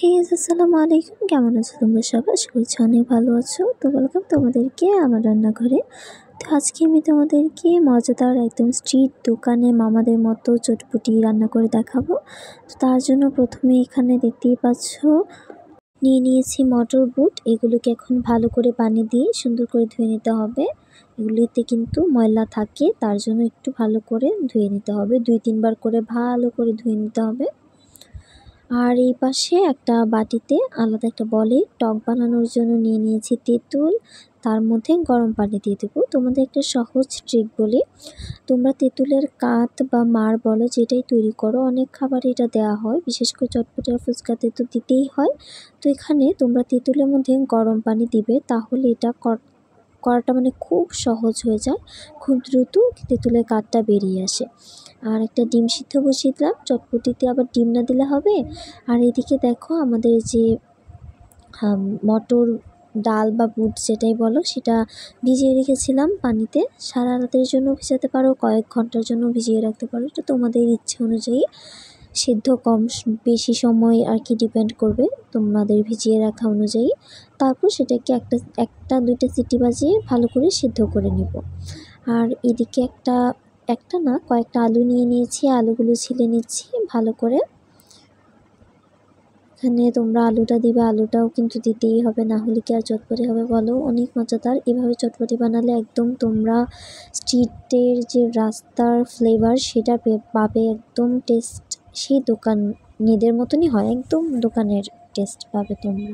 Guys, আসসালামু আলাইকুম। কেমন আছো তোমরা সবাই? আশা করছি অনেক ভালো আছো। তো ওয়েলকাম তোমাদেরকে আমার রান্নাঘরে। তো আজকে আমি তোমাদেরকে মজাদার একদম স্ট্রিট দোকানে মামাদের মতো চটপটি রান্না করে দেখাবো। তো তার জন্য প্রথমে এখানে দেখতেই পাচ্ছ নিয়ে নিয়েছি মটর বুট। এগুলোকে এখন ভালো করে পানি দিয়ে সুন্দর করে ধুয়ে নিতে হবে। এগুলিতে কিন্তু ময়লা থাকে, তার জন্য একটু ভালো করে ধুয়ে নিতে হবে। 2-3 বার করে ভালো করে ধুয়ে নিতে হবে। আর এই পাশে একটা বাটিতে আলাদা একটা বলে টক বানানোর জন্য নিয়ে নিয়েছি তেঁতুল। তার মধ্যে গরম পানি দিয়ে দেবো। তোমাদের একটা সহজ ট্রিক বলি, তোমরা তেঁতুলের কাত বা মার বলো যেটাই তৈরি করো, অনেক খাবারে এটা দেওয়া হয়, বিশেষ করে চটপটি আর ফুচকাতে তো দিতেই হয়। তো এখানে তোমরা তেঁতুলের মধ্যে গরম পানি দিবে, তাহলে এটা করাটা মানে খুব সহজ হয়ে যায়, খুব দ্রুত তেঁতুলের কাঠটা বেরিয়ে আসে। আর একটা ডিম সিদ্ধ বসিয়ে দিলাম, চটপটিতে আবার ডিম না দিলে হবে। আর এদিকে দেখো আমাদের যে মটর ডাল বা বুট যেটাই বলো সেটা ভিজিয়ে রেখেছিলাম পানিতে। সারা রাতের জন্য ভিজাতে পারো, কয়েক ঘন্টার জন্য ভিজিয়ে রাখতে পারো, এটা তোমাদের ইচ্ছে অনুযায়ী। সিদ্ধ কম বেশি সময় আর কি ডিপেন্ড করবে তোমাদের ভিজিয়ে রাখা অনুযায়ী। তারপর সেটাকে একটা দুইটা সিটি বাজিয়ে ভালো করে সিদ্ধ করে নেব। আর এদিকে একটা না কয়েকটা আলু নিয়ে নিয়েছি, আলুগুলো ছিলে নিচ্ছি ভালো করে। এখানে তোমরা আলুটা দিবে, আলুটাও কিন্তু দিতেই হবে, না হলে কি আর চটপটি হবে বলো? অনেক মজাদার। এভাবে চটপটি বানালে একদম তোমরা স্ট্রিটের যে রাস্তার ফ্লেভার সেটা পাবে, একদম টেস্ট সেই দোকানিদের মতনই হয়, একদম দোকানের টেস্ট পাবে তোমরা।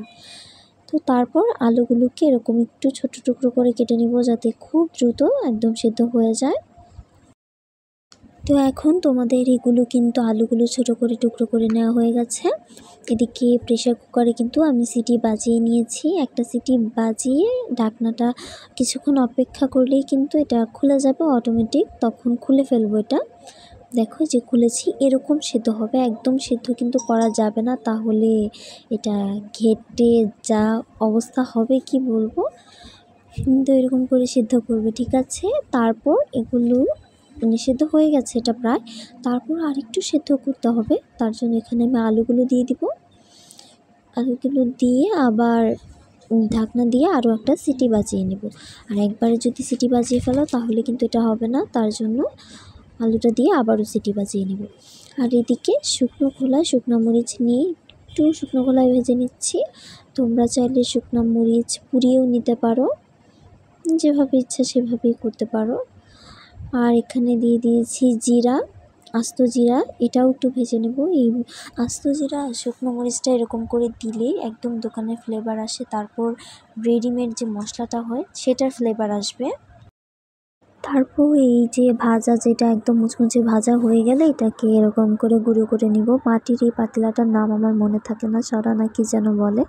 তো তারপর আলুগুলোকে এরকম একটু ছোট টুকরো করে কেটে নিব, যাতে খুব দ্রুত একদম সিদ্ধ হয়ে যায়। তো এখন তোমাদের এগুলো কিন্তু আলুগুলো ছোট করে টুকরো করে নেওয়া হয়ে গেছে। এদিকে প্রেসার কুকারে কিন্তু আমি সিটি বাজিয়ে নিয়েছি। একটা সিটি বাজিয়ে ঢাকনাটা কিছুক্ষণ অপেক্ষা করলেই কিন্তু এটা খুলে যাবে অটোমেটিক, তখন খুলে ফেলবো এটা। দেখো যে খুলেছি, এরকম সিদ্ধ হবে, একদম সিদ্ধ কিন্তু করা যাবে না, তাহলে এটা ঘেটে যা অবস্থা হবে কি বলবো। কিন্তু এরকম করে সিদ্ধ করবে, ঠিক আছে? তারপর এগুলো সিদ্ধ হয়ে গেছে এটা প্রায়, তারপর আরেকটু সিদ্ধ করতে হবে। তার জন্য এখানে আমি আলুগুলো দিয়ে দিব। আলুগুলো দিয়ে আবার ঢাকনা দিয়ে আরও একটা সিটি বাজিয়ে নেব। আর একবারে যদি সিটি বাজিয়ে ফেলো তাহলে কিন্তু এটা হবে না, তার জন্য আলুটা দিয়ে আবারও সিটি বাজিয়ে নেব। আর এদিকে শুকনো মরিচ নিয়ে একটু শুকনো খোলায় ভেজে নিচ্ছি। তোমরা চাইলে শুকনো মরিচ পুড়িয়েও নিতে পারো, যেভাবে ইচ্ছা সেভাবেই করতে পারো। আর এখানে দিয়ে দিয়েছি জিরা, আস্ত জিরা, এটাও একটু ভেজে নেব। এই আস্ত জিরা শুকনো মরিচটা এরকম করে দিলে একদম দোকানের ফ্লেভার আসে, তারপর রেডিমেড যে মশলাটা হয় সেটার ফ্লেভার আসবে। তারপর এই যে ভাজা, যেটা একদম মুচমুচে ভাজা হয়ে গেলে এটাকে এরকম করে গুঁড়ো করে নিব। মাটির এই পাতিলাটার নাম আমার মনে থাকে না, সরা না কি যেন বলে,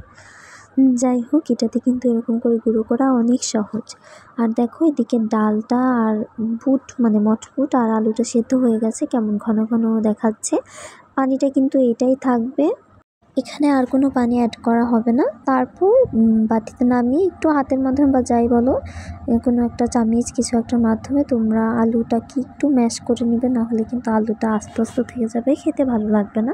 যাই হোক এটাতে কিন্তু এরকম করে গুঁড়ো করা অনেক সহজ। আর দেখো এদিকে ডালটা আর বুট মানে মটর বুট আর আলুটা সেদ্ধ হয়ে গেছে, কেমন ঘন ঘন দেখাচ্ছে। পানিটা কিন্তু এটাই থাকবে, এখানে আর কোনো পানি অ্যাড করা হবে না। তারপর বাটিতে নামিয়ে একটু হাতের মাধ্যমে বা যাই বলো, কোনো একটা চামিচ কিছু একটার মাধ্যমে তোমরা আলুটাকে একটু ম্যাশ করে নেবে, না হলে কিন্তু আলুটা আস্তে আস্তে থেকে যাবে, খেতে ভালো লাগবে না।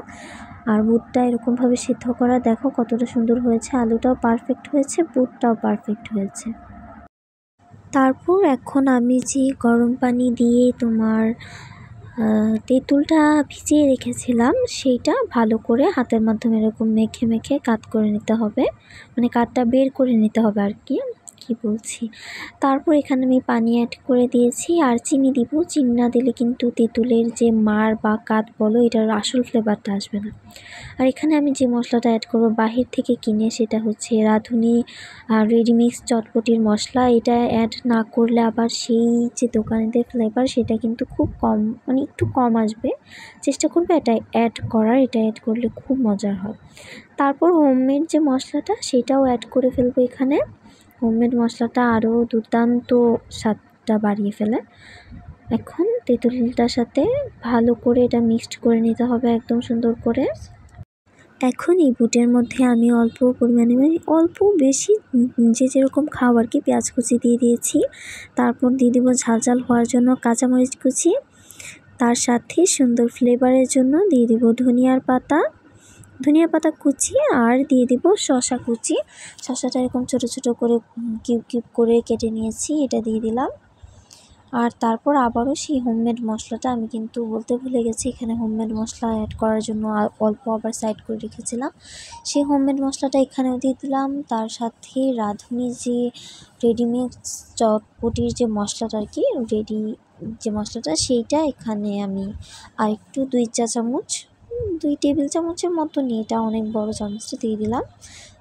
আর বুটটা এরকমভাবে সিদ্ধ করা দেখো কতটা সুন্দর হয়েছে, আলুটাও পারফেক্ট হয়েছে, বুটটাও পারফেক্ট হয়েছে। তারপর এখন আমি যে গরম পানি দিয়ে তোমার তেঁতুলটা ভিজিয়ে রেখেছিলাম সেইটা ভালো করে হাতের মাধ্যমে এরকম মেখে মেখে কাট করে নিতে হবে, মানে কাটটা বের করে নিতে হবে আর কি বলছি। তারপর এখানে আমি পানি অ্যাড করে দিয়েছি আর চিনি দিব। চিনি না দিলে কিন্তু তেঁতুলের যে মার বা কাট বলো এটার আসল ফ্লেভারটা আসবে না। আর এখানে আমি যে মশলাটা অ্যাড করব বাহির থেকে কিনে, সেটা হচ্ছে রাঁধুনি রেডিমিক্স চটপটির মশলা। এটা অ্যাড না করলে আবার সেই যে দোকানিদের ফ্লেভার সেটা কিন্তু খুব কম, মানে একটু কম আসবে। চেষ্টা করবে এটা অ্যাড করার, এটা অ্যাড করলে খুব মজার হয়। তারপর হোমমেড যে মশলাটা সেটাও অ্যাড করে ফেলবো এখানে। হোমমেড মশলাটা আরও দুর্দান্ত স্বাদটা বাড়িয়ে ফেলে। এখন তেঁতুলটার সাথে ভালো করে এটা মিক্সড করে নিতে হবে একদম সুন্দর করে। এখন এই বুটের মধ্যে আমি অল্প পরিমাণে, মানে অল্প বেশি যে যেরকম খাও আর কি, পেঁয়াজ কুচি দিয়ে দিয়েছি। তারপর দিয়ে দেবো ঝাল ঝাল হওয়ার জন্য কাঁচামরিচ কুচি, তার সাথে সুন্দর ফ্লেভারের জন্য দিয়ে দেবো ধনিয়ার পাতা, ধনিয়া পাতা কুচি আর দিয়ে দিব শসা কুচি। শসাটা এরকম ছোট ছোট করে কিউব কিউব করে কেটে নিয়েছি, এটা দিয়ে দিলাম। আর তারপর আবারও সেই হোমমেড মশলাটা, আমি কিন্তু বলতে ভুলে গেছি এখানে হোমমেড মশলা অ্যাড করার জন্য অল্প আবার সাইড করে রেখেছিলাম। সেই হোমমেড মশলাটা এখানেও দিয়ে দিলাম। তার সাথে রাঁধুনি যে রেডিমেড চটপটির যে মশলাটা আর কি, রেডি যে মশলাটা, সেইটা এখানে আমি আর একটু 2 টেবিল চামচের মতো নিয়ে, এটা অনেক বড় চামচটা দিয়ে দিলাম।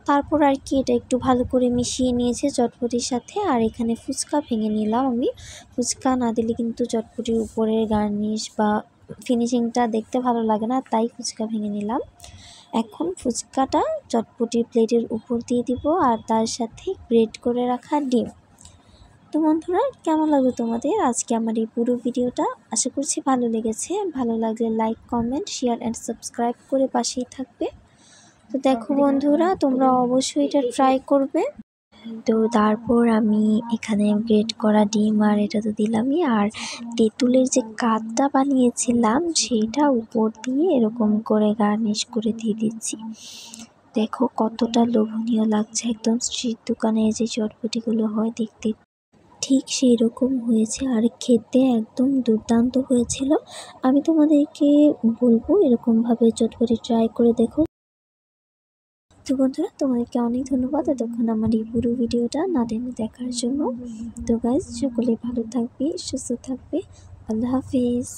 তারপর আর কি এটা একটু ভালো করে মিশিয়ে নিয়েছে চটপটির সাথে। আর এখানে ফুচকা ভেঙে নিলাম আমি। ফুচকা না দিলে কিন্তু চটপটির উপরের গার্নিশ বা ফিনিশিংটা দেখতে ভালো লাগে না, তাই ফুচকা ভেঙে নিলাম। এখন ফুচকাটা চটপটির প্লেটের উপর দিয়ে দিব আর তার সাথে গ্রেট করে রাখা ডিম। তো বন্ধুরা, কেমন লাগলো তোমাদের আজকে আমার এই পুরো ভিডিওটা? আশা করছি ভালো লেগেছে। ভালো লাগলে like, comment, share and subscribe করে পাশেই থাকবে। তো দেখো বন্ধুরা, তোমরা অবশ্যই এটা ট্রাই করবে। তো তারপর আমি এখানে গ্রেট করা ডিম আর এটা তো দিলামই, আর তেঁতুলের যে কাতটা বানিয়েছিলাম সেটা উপর দিয়ে এরকম করে গার্নিশ করে দিয়ে দিচ্ছি। দেখো কতটা লোভনীয় লাগছে, একদম স্ট্রিট দোকানে যে চটপটিগুলো হয় দেখতে ঠিক সেই রকম হয়েছে, আর খেতে একদম দুর্দান্ত হয়েছিল। আমি তোমাদেরকে বলবো এরকমভাবে চটপটি ট্রাই করে দেখো। তো বন্ধুরা, তোমাদেরকে অনেক ধন্যবাদ এতক্ষণ আমার এই পুরো ভিডিওটা না টেনে দেখার জন্য। তো গাইজ, সকলে ভালো থাকবে, সুস্থ থাকবে। আল্লাহ হাফিজ।